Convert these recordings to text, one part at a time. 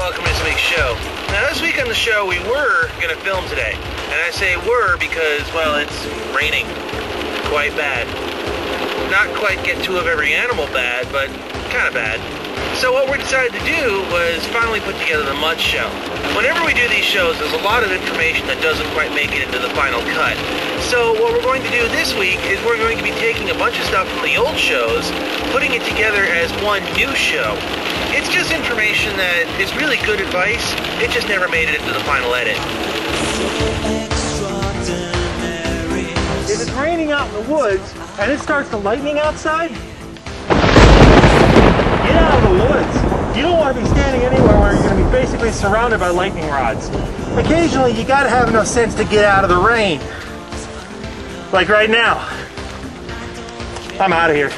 welcome to this week's show. Now this week on the show we were going to film today. And I say were because, well, it's raining quite bad. Not quite get two of every animal bad, but kind of bad. So what we decided to do was finally put together the Mutt show. Whenever we do these shows, there's a lot of information that doesn't quite make it into the final cut. So what we're going to do this week is we're going to be taking a bunch of stuff from the old shows, putting it together as one new show. It's just information that is really good advice, it just never made it into the final edit. If it's raining out in the woods and it starts to lightning outside, get out of the woods. You don't want to be standing anywhere where you're going to be basically surrounded by lightning rods. Occasionally you got to have enough sense to get out of the rain. Like right now. I'm out of here.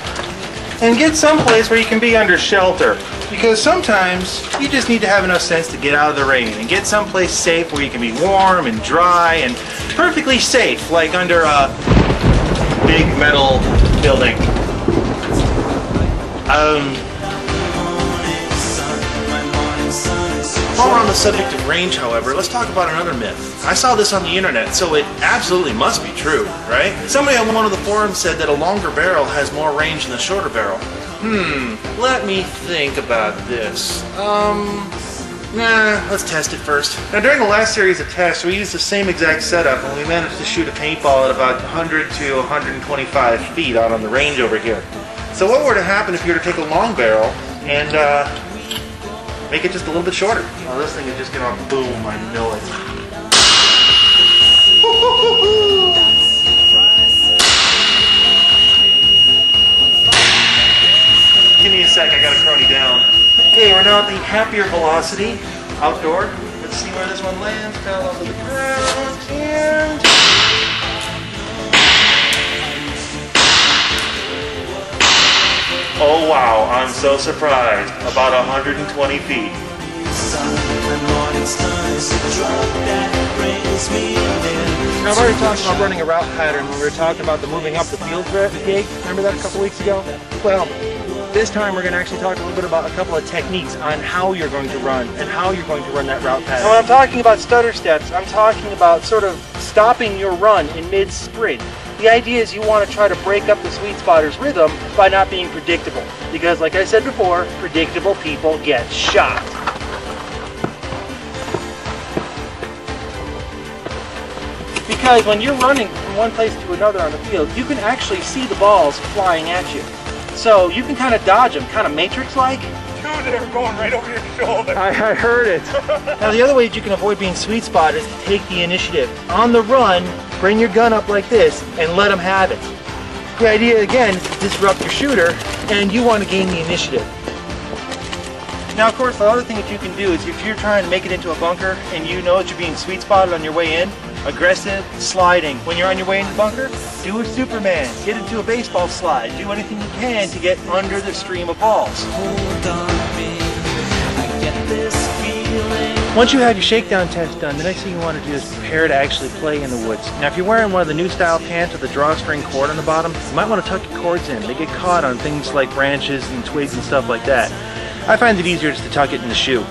And get someplace where you can be under shelter. Because sometimes you just need to have enough sense to get out of the rain and get someplace safe where you can be warm and dry and perfectly safe, like under a big metal building. While we're on the subject of range, however, let's talk about another myth. I saw this on the internet, so it absolutely must be true, right? Somebody on one of the forums said that a longer barrel has more range than a shorter barrel. Let me think about this. Let's test it first. Now, during the last series of tests, we used the same exact setup, and we managed to shoot a paintball at about 100 to 125 feet out on the range over here. So what were to happen if you were to take a long barrel and make it just a little bit shorter? Oh, this thing is just gonna boom, I know it. Give me a sec, I gotta crony down. Okay, we're now at the happier velocity, outdoor. Let's see where this one lands, parallel to the ground, and... oh wow, I'm so surprised. About 120 feet. Now I've already talked about running a route pattern when we were talking about the moving up the field gig. Remember that a couple weeks ago? Well, this time we're going to actually talk a little bit about a couple of techniques on how you're going to run and how you're going to run that route pattern. Now, when I'm talking about stutter steps, I'm talking about sort of stopping your run in mid-sprint. The idea is you want to try to break up the sweet spotter's rhythm by not being predictable. Because like I said before, predictable people get shot. Because when you're running from one place to another on the field, you can actually see the balls flying at you. So you can kind of dodge them, kind of Matrix-like. Dude, they were going right over your shoulder. I heard it. Now the other way you can avoid being sweet spot is to take the initiative. On the run, bring your gun up like this and let them have it. The idea again is to disrupt your shooter and you want to gain the initiative. Now of course the other thing that you can do is if you're trying to make it into a bunker and you know that you're being sweet spotted on your way in, aggressive sliding. When you're on your way into the bunker, do a Superman, get into a baseball slide, do anything you can to get under the stream of balls. Once you have your shakedown test done, the next thing you want to do is prepare to actually play in the woods. Now if you're wearing one of the new style pants with a drawstring cord on the bottom, you might want to tuck your cords in. They get caught on things like branches and twigs and stuff like that. I find it easier just to tuck it in the shoe.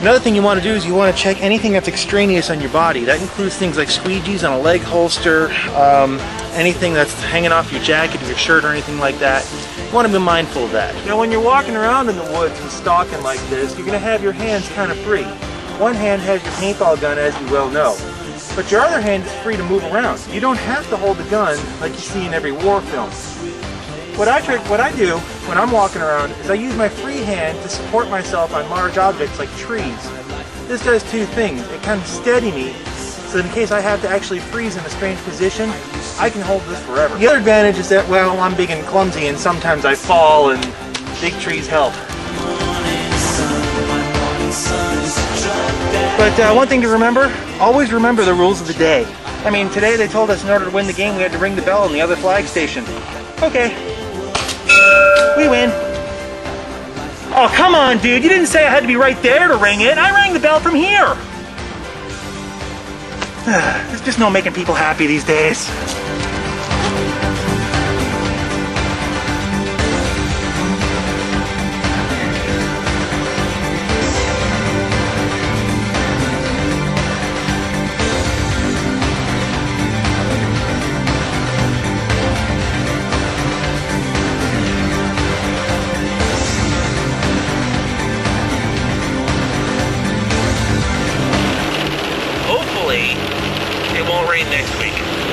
Another thing you want to do is you want to check anything that's extraneous on your body. That includes things like squeegees on a leg holster, anything that's hanging off your jacket or your shirt or anything like that. You want to be mindful of that. Now when you're walking around in the woods and stalking like this, you're going to have your hands kind of free. One hand has your paintball gun, as you well know. But your other hand is free to move around. You don't have to hold the gun like you see in every war film. What I do when I'm walking around is I use my free hand to support myself on large objects like trees. This does two things. It kind of steadies me, so in case I have to actually freeze in a strange position, I can hold this forever. The other advantage is that, well, I'm big and clumsy and sometimes I fall and big trees help. But one thing to remember, always remember the rules of the day. I mean, today they told us in order to win the game we had to ring the bell in the other flag station. Okay. We win. Oh, come on, dude. You didn't say I had to be right there to ring it. I rang the bell from here. There's just no making people happy these days. hopefully it won't rain next week.